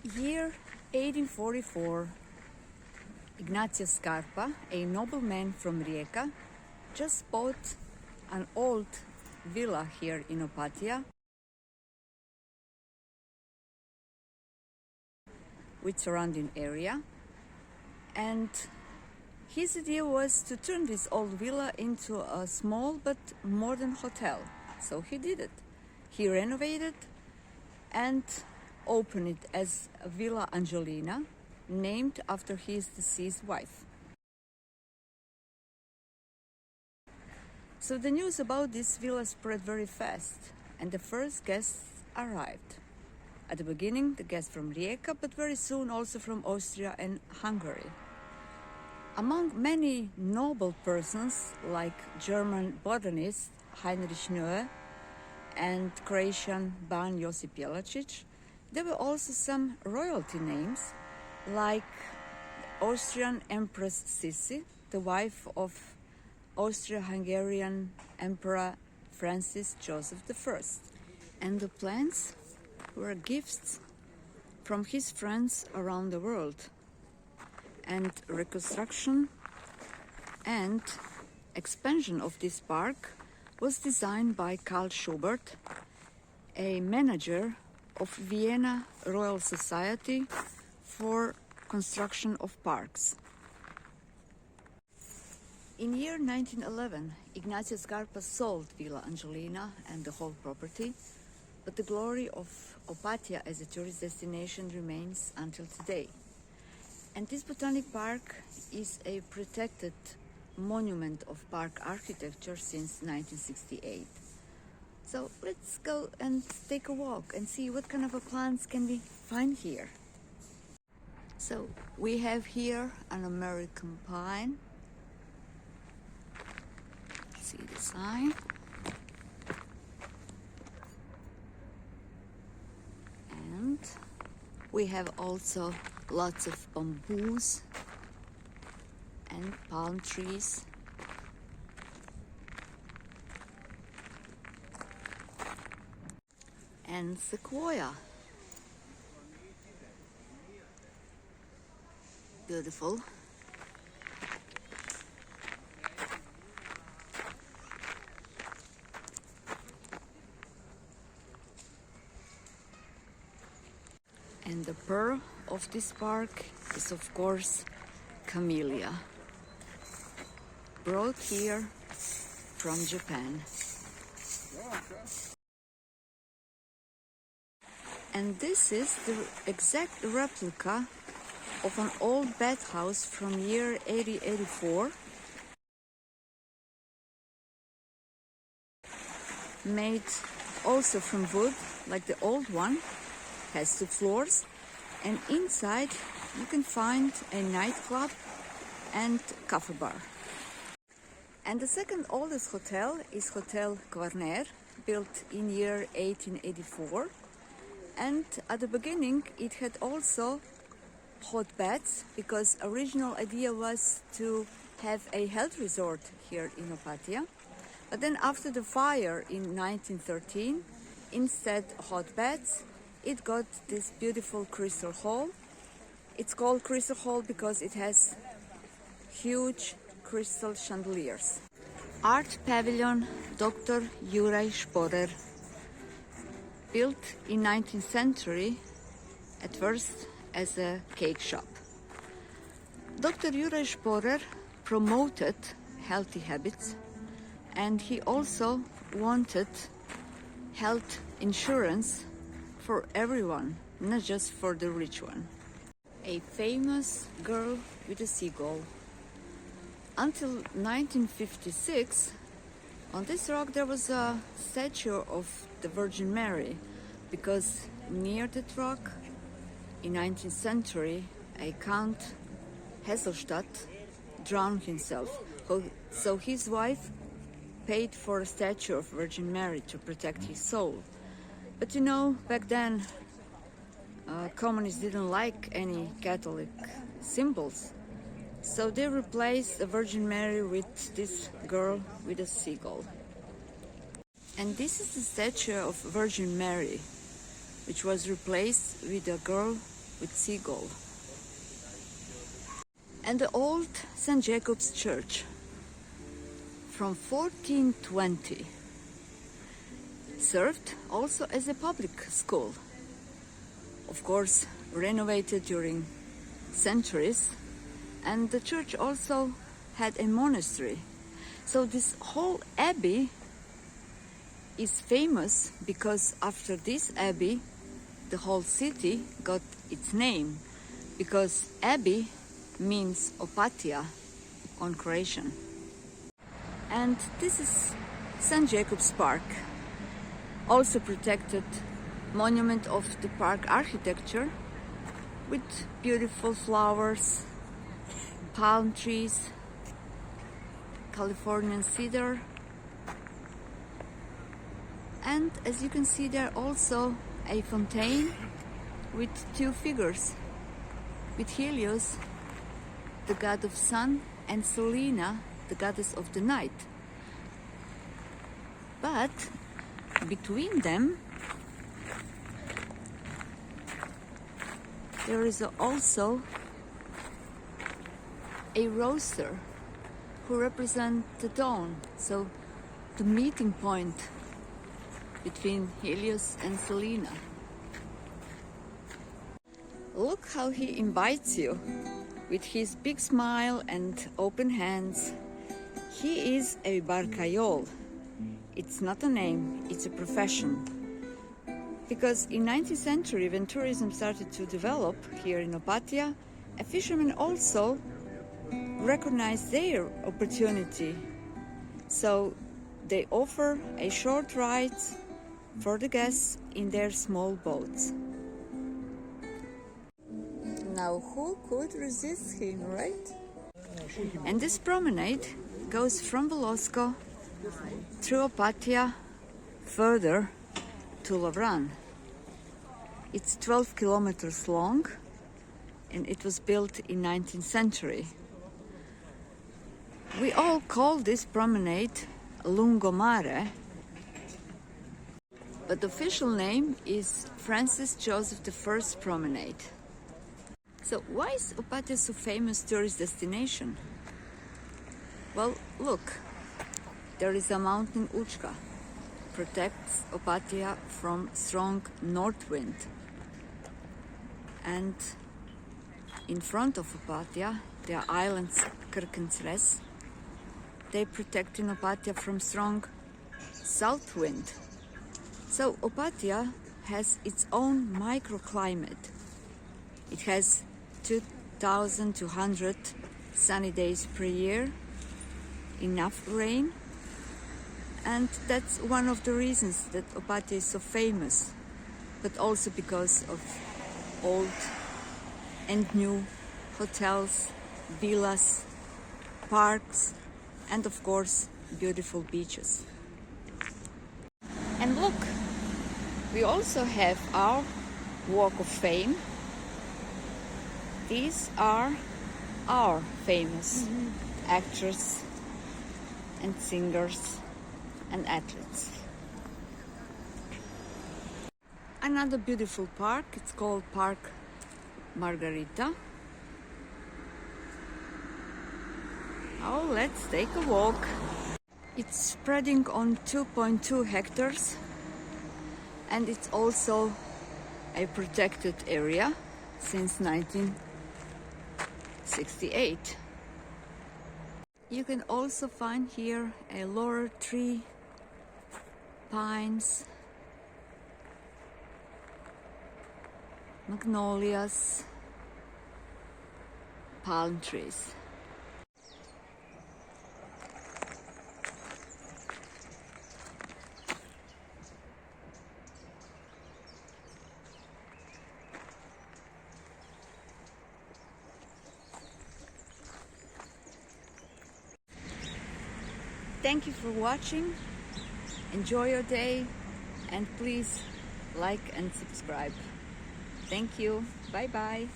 Year 1844, Ignacio Scarpa, a nobleman from Rijeka, just bought an old villa here in Opatija with surrounding area, and his idea was to turn this old villa into a small but modern hotel. So he did it. He renovated and opened it as Villa Angelina, named after his deceased wife. So the news about this villa spread very fast, and the first guests arrived. At the beginning, the guests from Rijeka, but very soon also from Austria and Hungary. Among many noble persons, like German botanist Heinrich Neu and Croatian Ban Josip Jelačić, there were also some royalty names, like Austrian Empress Sissi, the wife of Austro-Hungarian Emperor Francis Joseph I. And the plants were gifts from his friends around the world. And reconstruction and expansion of this park was designed by Karl Schubert, a manager of Vienna Royal Society for construction of parks. In year 1911, Ignacio Scarpa sold Villa Angelina and the whole property, but the glory of Opatija as a tourist destination remains until today. And this botanic park is a protected monument of park architecture since 1968. So let's go and take a walk and see what kind of plants can we find here. So we have here an American pine. See the sign. And we have also lots of bamboos and palm trees. And sequoia. Beautiful. And the pearl of this park is, of course, camellia, brought here from Japan. And this is the exact replica of an old bathhouse from year 1884, made also from wood, like the old one. Has 2 floors, and inside you can find a nightclub and cafe bar. And the second oldest hotel is Hotel Kvarner, built in year 1884. And at the beginning it had also hot baths, because original idea was to have a health resort here in Opatija. But then after the fire in 1913, instead hot baths, it got this beautiful crystal hall. It's called Crystal Hall because it has huge crystal chandeliers. Art Pavilion Dr. Juraj Sporer, built in 19th century, at first as a cake shop. Dr. Juraj Sporer promoted healthy habits, and he also wanted health insurance for everyone, not just for the rich one. A famous girl with a seagull. Until 1956, on this rock there was a statue of the Virgin Mary, because near that rock, in 19th century, a Count Hesselstadt drowned himself. So his wife paid for a statue of Virgin Mary to protect his soul. But you know, back then, communists didn't like any Catholic symbols. So they replaced the Virgin Mary with this girl with a seagull. And this is the statue of Virgin Mary, which was replaced with a girl with seagull. And the old St. Jacob's Church from 1420 served also as a public school. Of course, renovated during centuries, and the church also had a monastery. So this whole abbey is famous because after this abbey, the whole city got its name, because abbey means Opatija on Croatian. And this is St. Jacob's Park, also protected monument of the park architecture with beautiful flowers, palm trees, Californian cedar, and as you can see there also a fountain with two figures, with Helios, the god of sun, and Selena, the goddess of the night. But between them there is also a rooster who represents the dawn, so the meeting point between Helios and Selena. Look how he invites you with his big smile and open hands. He is a barcaol. It's not a name, it's a profession. Because in 19th century, when tourism started to develop here in Opatija, a fisherman also recognized their opportunity. So they offer a short ride for the guests in their small boats. Now who could resist him, right? And this promenade goes from Velosko through Opatija further to Lovran. It's 12 kilometers long and it was built in 19th century. We all call this promenade Lungomare, but the official name is Francis Joseph I Promenade. So why is Opatija so famous tourist destination? Well, look, there is a mountain Uchka, protects Opatija from strong north wind. And in front of Opatija, there are islands Krkensres. They protect in Opatija from strong south wind. So Opatija has its own microclimate. It has 2,200 sunny days per year, enough rain, and that's one of the reasons that Opatija is so famous, but also because of old and new hotels, villas, parks, and of course beautiful beaches. And look, we also have our Walk of Fame. These are our famous actors and singers and athletes. Another beautiful park, it's called Park Margarita. Oh, let's take a walk. It's spreading on 2.2 hectares and it's also a protected area since 1968. You can also find here a laurel tree, pines, magnolias, palm trees. Thank you for watching. Enjoy your day and please like and subscribe. Thank you. Bye bye.